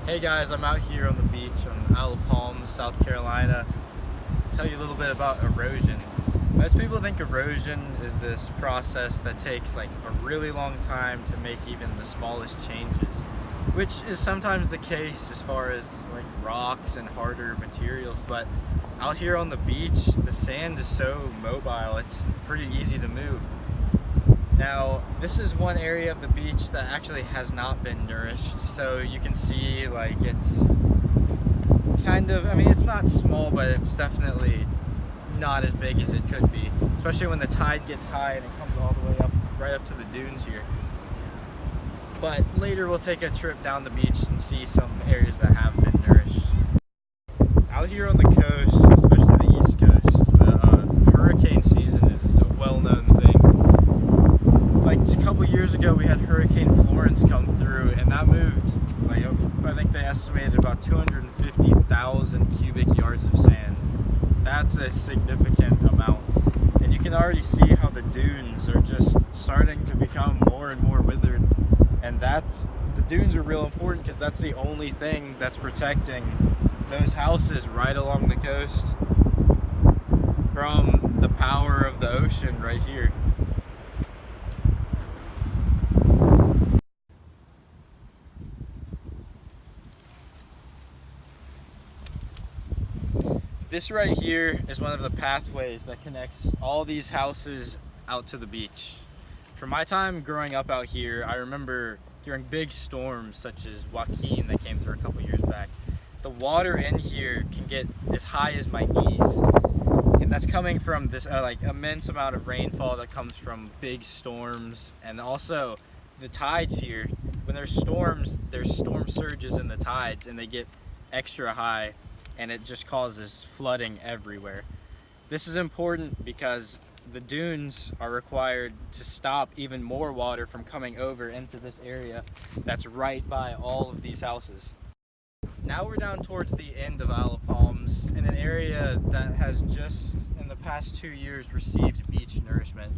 Hey guys, I'm out here on the beach on Isle of Palms, South Carolina. Tell you a little bit about erosion. Most people think erosion is this process that takes like a really long time to make even the smallest changes, which is sometimes the case as far as like rocks and harder materials, but out here on the beach, the sand is so mobile, it's pretty easy to move. Now, this is one area of the beach that actually has not been nourished, so you can see like it's kind of, it's not small, but it's definitely not as big as it could be, especially when the tide gets high and it comes all the way up, right up to the dunes here. But later we'll take a trip down the beach and see some areas that have been nourished. Out here on the coast, especially the East Coast, the hurricane season is a well-known thing. Like a couple years ago, we had Hurricane Florence come through, and that moved, like, I think they estimated about 250,000 cubic yards of sand. That's a significant amount. And you can already see how the dunes are just starting to become more and more withered. And the dunes are real important because that's the only thing that's protecting those houses right along the coast from the power of the ocean right here. This right here is one of the pathways that connects all these houses out to the beach. From my time growing up out here, I remember during big storms such as Joaquin that came through a couple years back, the water in here can get as high as my knees. And that's coming from this immense amount of rainfall that comes from big storms, and also the tides here. When there's storms, there's storm surges in the tides and they get extra high, and it just causes flooding everywhere. This is important because the dunes are required to stop even more water from coming over into this area that's right by all of these houses. Now we're down towards the end of Isle of Palms in an area that has just in the past 2 years received beach nourishment.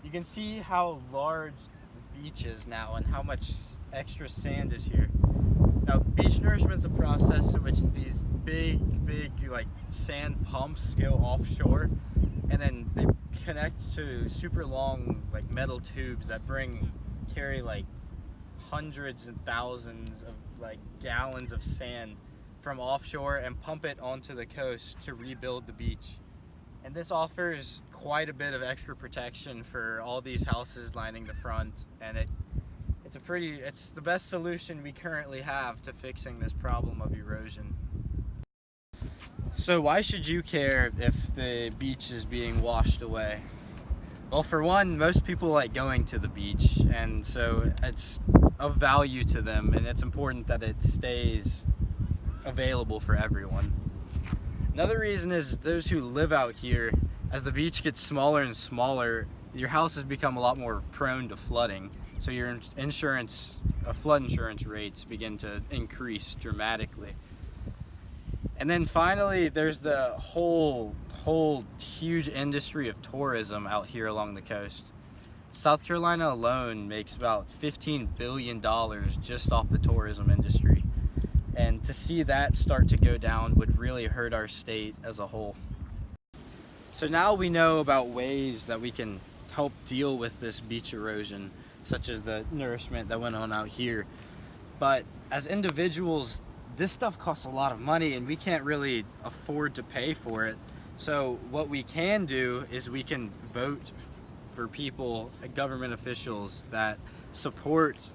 You can see how large the beach is now and how much extra sand is here. Now, beach nourishment is a process in which these big like sand pumps go offshore, and then they connect to super long like metal tubes that carry like hundreds and thousands of like gallons of sand from offshore and pump it onto the coast to rebuild the beach. And this offers quite a bit of extra protection for all these houses lining the front, and it's the best solution we currently have to fixing this problem of erosion. So why should you care if the beach is being washed away? Well, for one, most people like going to the beach, and so it's of value to them, and it's important that it stays available for everyone. Another reason is those who live out here, as the beach gets smaller and smaller, your houses become a lot more prone to flooding. So your flood insurance rates begin to increase dramatically. And then finally, there's the whole huge industry of tourism out here along the coast. South Carolina alone makes about $15 billion just off the tourism industry. And to see that start to go down would really hurt our state as a whole. So now we know about ways that we can help deal with this beach erosion, such as the nourishment that went on out here. But as individuals, this stuff costs a lot of money and we can't really afford to pay for it. So what we can do is we can vote for people, government officials, that support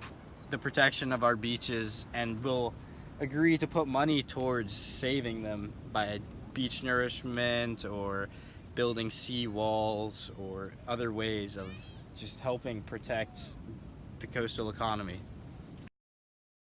the protection of our beaches and will agree to put money towards saving them by beach nourishment or building sea walls or other ways of just helping protect the coastal economy.